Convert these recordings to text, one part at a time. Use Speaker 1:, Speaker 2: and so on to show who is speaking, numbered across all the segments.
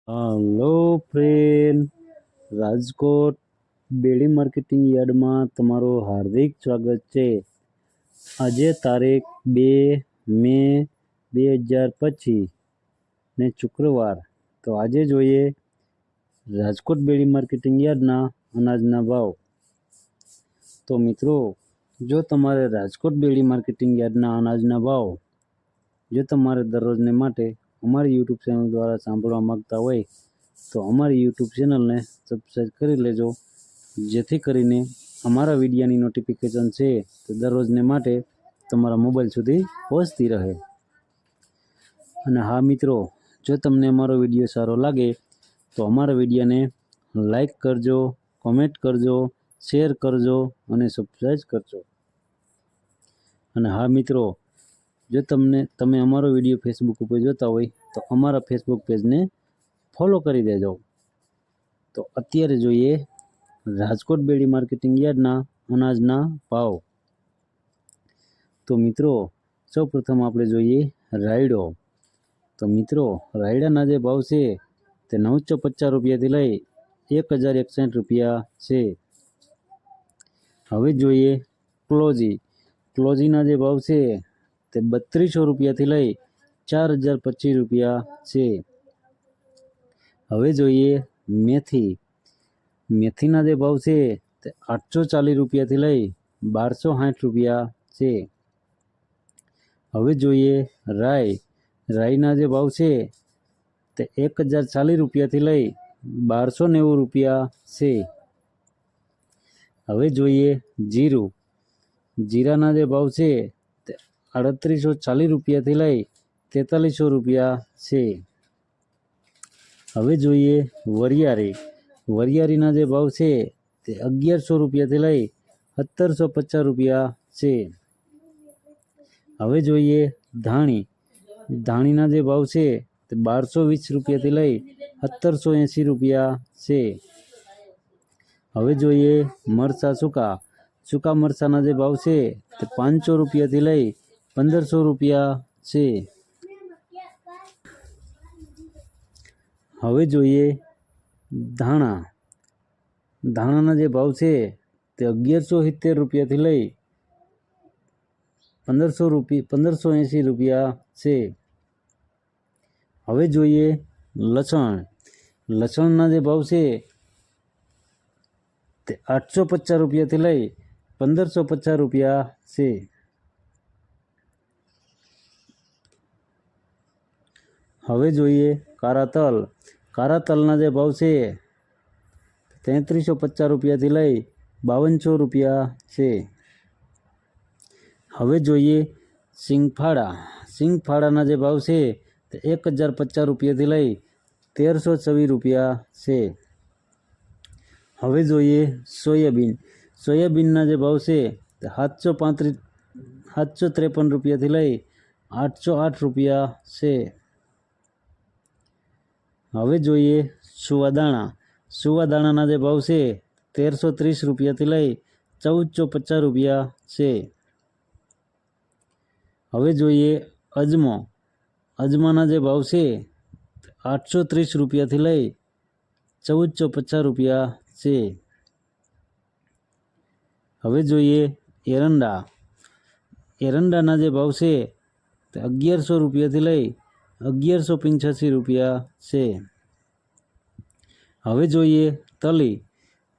Speaker 1: Hello friend, Rajkot બેડી marketing યાર્ડમાં તમારું હાર્દિક સ્વાગત છે। આજે તારીખ 2 મે 2025 ને શુક્રવાર। તો આજે જોઈએ રાજકોટ બેડી માર્કેટિંગ યાર્ડના અનાજના ભાવ। તો મિત્રો, જો તમારે રાજકોટ બેડી માર્કેટિંગ યાર્ડના અનાજના ભાવ જો તમારે દરરોજને માટે અમારી યુટ્યુબ ચેનલ દ્વારા સાંભળવા માંગતા હોય તો અમારી યુટ્યુબ ચેનલને સબસ્ક્રાઈબ કરી લેજો, જેથી કરીને અમારા વિડીયોની નોટિફિકેશન છે તે દરરોજને માટે તમારા મોબાઈલ સુધી પહોંચતી રહે। અને હા મિત્રો, જો તમને અમારો વિડીયો સારો લાગે તો અમારા વિડીયોને લાઈક કરજો, કોમેન્ટ કરજો, શેર કરજો અને સબસ્ક્રાઈબ કરજો। અને હા મિત્રો, જો તમે અમારો વિડીયો ફેસબુક ઉપર જોતા હોય તો અમારા ફેસબુક પેજને ફોલો કરી દેજો। તો અત્યારે જોઈએ રાજકોટ બેડી માર્કેટિંગ યાર્ડના અનાજના ભાવ। તો મિત્રો, સૌપ્રથમ આપણે જોઈએ રાયડો। તો મિત્રો, રાયડાના જે ભાવ છે તે 950 રૂપિયાથી લઈ 1061 રૂપિયા છે। હવે જોઈએ ક્લોજીના જે ભાવ છે તે 3200 રૂપિયાથી લઈ 4025 રૂપિયા છે। હવે જોઈએ મેથીના જે ભાવ છે તે 840 રૂપિયાથી લઈ 1260 રૂપિયા છે। હવે જોઈએ રાઈના જે ભાવ છે તે 1040 રૂપિયાથી લઈ 1290 રૂપિયા છે। હવે જોઈએ જીરાના જે ભાવ છે તે 3840 રૂપિયાથી લઈ 4300 રૂપિયા છે। હવે જોઈએ વરિયાળીના જે ભાવ છે તે 1100 રૂપિયાથી લઈ 1750 રૂપિયા છે। હવે જોઈએ ધાણીના જે ભાવ છે તે 1220 રૂપિયાથી લઈ 1780 રૂપિયા છે। હવે જોઈએ સૂકા મરચાના જે ભાવ છે તે 500 રૂપિયાથી લઈ 1500 રૂપિયા છે। હવે જોઈએ ધાણાના જે ભાવ છે તે 1170 રૂપિયાથી લઈ 1580 રૂપિયા છે। હવે જોઈએ લસણના જે ભાવ છે તે 850 રૂપિયાથી લઈ 1550 રૂપિયા છે। હવે જોઈએ કાળા તલના જે ભાવ છે 3350 રૂપિયાથી લઈ 5200 રૂપિયા છે। હવે જોઈએ સિંગફાળાના જે ભાવ છે તે 1050 રૂપિયાથી લઈ 1324 રૂપિયા છે। હવે જોઈએ સોયાબીનના જે ભાવ છે તે 753 રૂપિયાથી લઈ 808 રૂપિયા છે। હવે જોઈએ સુવાદાણાના જે ભાવ છે 1330 રૂપિયાથી લઈ 1450 રૂપિયા છે। હવે જોઈએ અજમાના જે ભાવ છે 830 રૂપિયાથી લઈ 1450 રૂપિયા છે। હવે જોઈએ એરંડાના જે ભાવ છે તે 1100 રૂપિયાથી લઈ 1185 રૂપિયા છે। હવે જોઈએ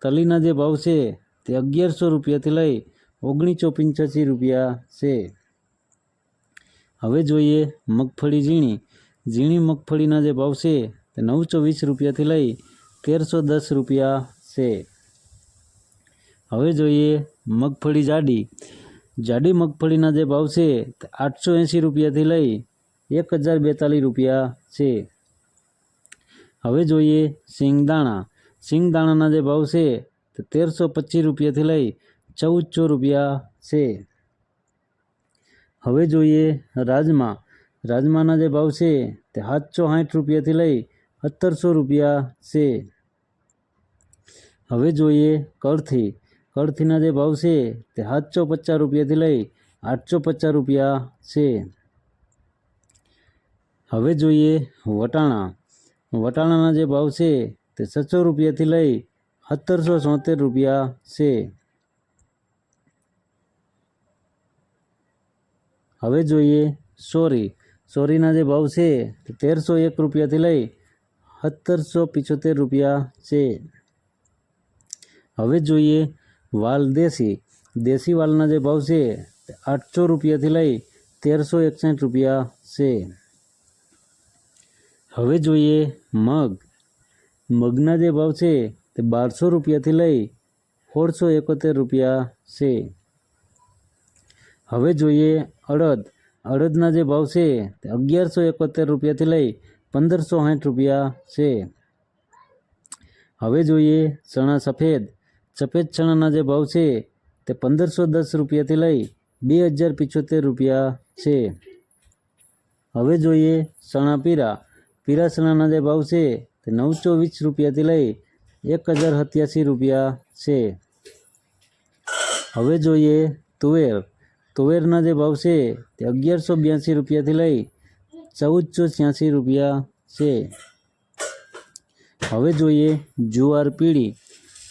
Speaker 1: તલીના જે ભાવ છે તે 1100 રૂપિયાથી લઈ 1985 રૂપિયા છે। હવે જોઈએ ઝીણી મગફળીના જે ભાવ છે તે 920 રૂપિયાથી લઈ 1310 રૂપિયા છે। હવે જોઈએ જાડી મગફળીના જે ભાવ છે તે 880 રૂપિયાથી લઈ 1042 રૂપિયા છે। હવે જોઈએ સિંગદાણાના જે ભાવ છે તે 1325 રૂપિયાથી લઈ 1400 રૂપિયા છે। હવે જોઈએ રાજમાના જે ભાવ છે તે 760 રૂપિયાથી લઈ 1700 રૂપિયા છે। હવે જોઈએ કળથીના જે ભાવ છે તે 750 રૂપિયાથી લઈ 850 રૂપિયા છે। હવે જોઈએ વટાણા વટાણાના જે ભાવ છે તે 600 રૂપિયાથી લઈ 1776 રૂપિયા છે। હવે જોઈએ સોરી। સોરીના જે ભાવ છે તે 1301 રૂપિયાથી લઈ 1775 રૂપિયા છે। હવે જોઈએ વાલ દેશી। દેશી વાલના જે ભાવ છે તે 800 રૂપિયાથી લઈ 1361 રૂપિયા છે। હવે જોઈએ મગ। મગના જે ભાવ છે તે 1200 રૂપિયાથી લઈ 1671 રૂપિયા છે। હવે જોઈએ અડદ। અડદના જે ભાવ છે તે 1171 રૂપિયાથી લઈ 1560 રૂપિયા છે। હવે જોઈએ ચણા સફેદ। સફેદ ચણાના જે ભાવ છે તે 1510 રૂપિયાથી લઈ 2075 રૂપિયા છે। હવે જોઈએ ચણા પીરા। પીરા ચણાના જે ભાવ છે તે 920 રૂપિયાથી લઈ 1087 રૂપિયા છે। હવે જોઈએ તુવેર। તુવેરના જે ભાવ છે તે 1182 રૂપિયાથી લઈ 1486 રૂપિયા છે। હવે જોઈએ જુવાર પીળી।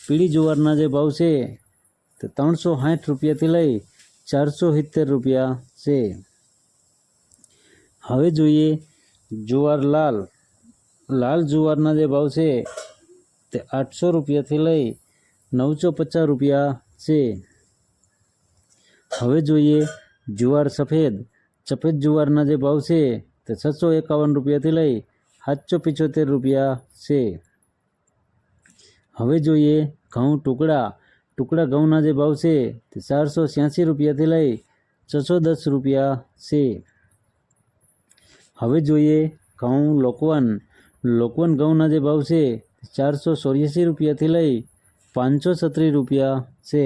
Speaker 1: પીળી જુવારના જે ભાવ છે તે 360 રૂપિયાથી લઈ 470 રૂપિયા છે। હવે જોઈએ જુવાર લાલ। લાલ જુવારના જે ભાવ છે તે 800 રૂપિયાથી લઈ 950 રૂપિયા છે। હવે જોઈએ જુવાર સફેદ। સફેદ જુવારના જે ભાવ છે તે 651 રૂપિયાથી લઈ 775 રૂપિયા છે। હવે જોઈએ ઘઉં ટુકડા। ટુકડા ઘઉંના જે ભાવ છે તે 486 રૂપિયાથી લઈ 610 રૂપિયા છે। હવે જોઈએ ઘઉં લોકવન। લોકવન ઘઉંના જે ભાવ છે તે 484 રૂપિયાથી લઈ 536 રૂપિયા છે।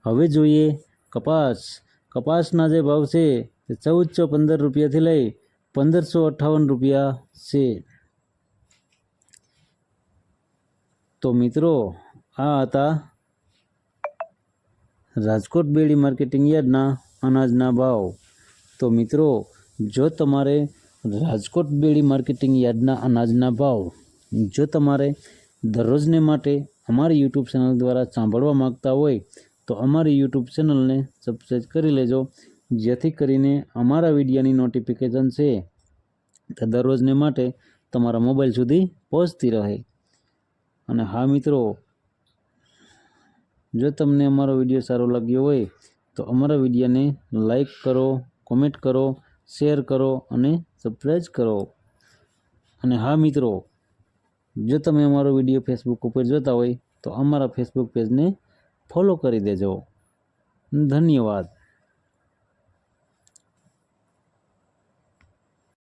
Speaker 1: હવે જોઈએ કપાસ। કપાસના જે ભાવ છે તે 1415 રૂપિયાથી લઈ 1558 રૂપિયા છે। તો મિત્રો આ હતા રાજકોટ બેડી માર્કેટિંગ યાર્ડના અનાજના ભાવ। તો મિત્રો જો તમારે રાજકોટ બેડી માર્કેટિંગ યાર્ડના અનાજના ભાવ જો તમારે દરરોજને માટે અમારી યુટ્યુબ ચેનલ દ્વારા સાંભળવા માગતા હોય તો અમારી યુટ્યુબ ચેનલને સબસ્ક્રાઈબ કરી લેજો, જેથી કરીને અમારા વિડીયોની નોટિફિકેશન છે તે દરરોજને માટે તમારા મોબાઈલ સુધી પહોંચતી રહે। અને હા મિત્રો, જો તમને અમારો વિડીયો સારો લાગ્યો હોય તો અમારા વિડીયોને લાઈક કરો, કોમેન્ટ કરો, શેર કરો અને સબસ્ક્રાઈબ કરો। અને હા મિત્રો, જો તમે અમારો વિડીયો ફેસબુક ઉપર જોતા હોય તો અમારા ફેસબુક પેજને ફોલો કરી દેજો। ધન્યવાદ।